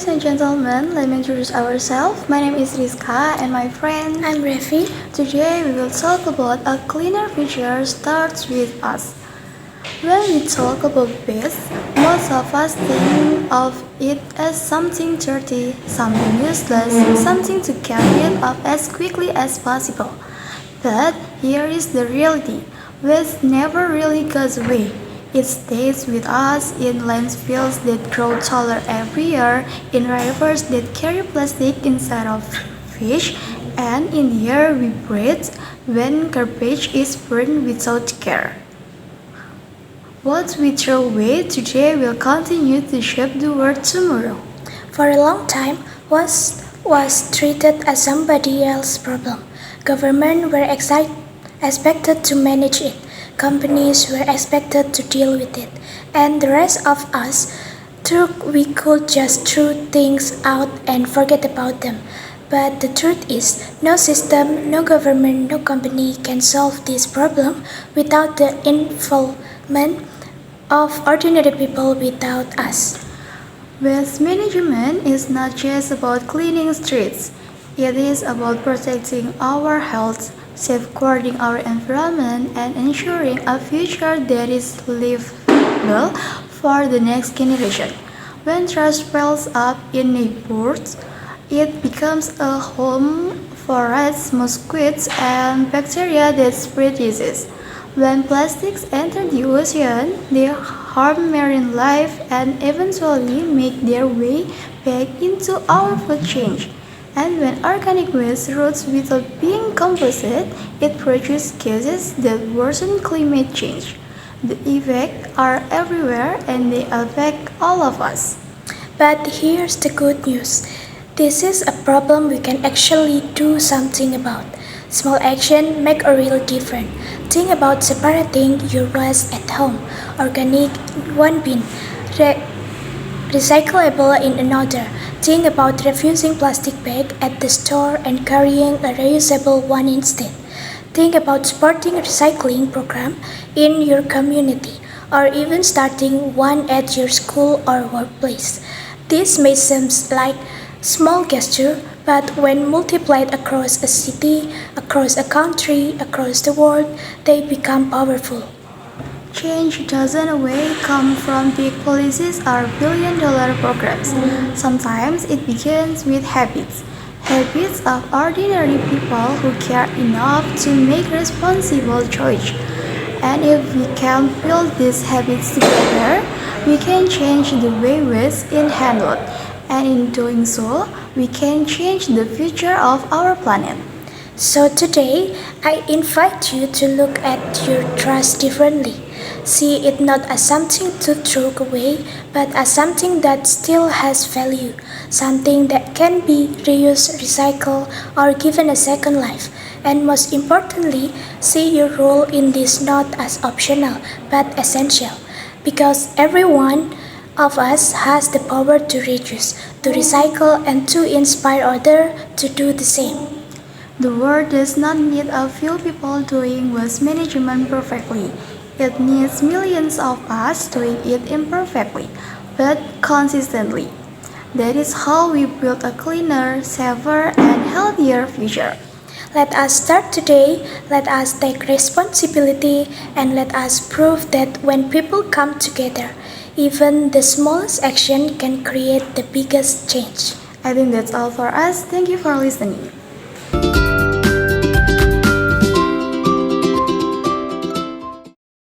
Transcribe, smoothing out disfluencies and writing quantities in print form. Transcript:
Ladies and gentlemen, let me introduce ourselves. My name is Rizka and my friend. I'm Refi. Today we will talk about a cleaner future starts with us. When we talk about waste, most of us think of it as something dirty, something useless, something to carry up as quickly as possible. But here is the reality. Waste never really goes away. It stays with us in landfills that grow taller every year, in rivers that carry plastic instead of fish, and in the air we breathe when garbage is burned without care. What we throw away today will continue to shape the world tomorrow. For a long time, was treated as somebody else's problem. Government were expected to manage it. Companies were expected to deal with it. And the rest of us thought we could just throw things out and forget about them. But the truth is, no system, no government, no company can solve this problem without the involvement of ordinary people without us. Waste management is not just about cleaning streets, it is about protecting our health, safeguarding our environment, and ensuring a future that is livable for the next generation. When trash piles up in neighborhoods, it becomes a home for rats, mosquitoes, and bacteria that spread disease. When plastics enter the ocean, they harm marine life and eventually make their way back into our food chain. And when organic waste rots without being composted, it produces gases that worsen climate change. The effects are everywhere and they affect all of us. But here's the good news. This is a problem we can actually do something about. Small action make a real difference. Think about separating your waste at home. Organic in one bin, recyclable in another. Think about refusing plastic bag at the store and carrying a reusable one instead. Think about supporting recycling program in your community or even starting one at your school or workplace. This may seem like small gesture, but when multiplied across a city, across a country, across the world, they become powerful. Change doesn't always come from big policies or billion-dollar programs. Sometimes it begins with habits. Habits of ordinary people who care enough to make responsible choice. And if we can build these habits together, we can change the way waste is handled. And in doing so, we can change the future of our planet. So today, I invite you to look at your trash differently. See it not as something to throw away, but as something that still has value, something that can be reused, recycled, or given a second life. And most importantly, see your role in this not as optional, but essential. Because every one of us has the power to reduce, to recycle, and to inspire others to do the same. The world does not need a few people doing waste management perfectly. It needs millions of us doing it imperfectly, but consistently. That is how we build a cleaner, safer, and healthier future. Let us start today, let us take responsibility, and let us prove that when people come together, even the smallest action can create the biggest change. I think that's all for us. Thank you for listening.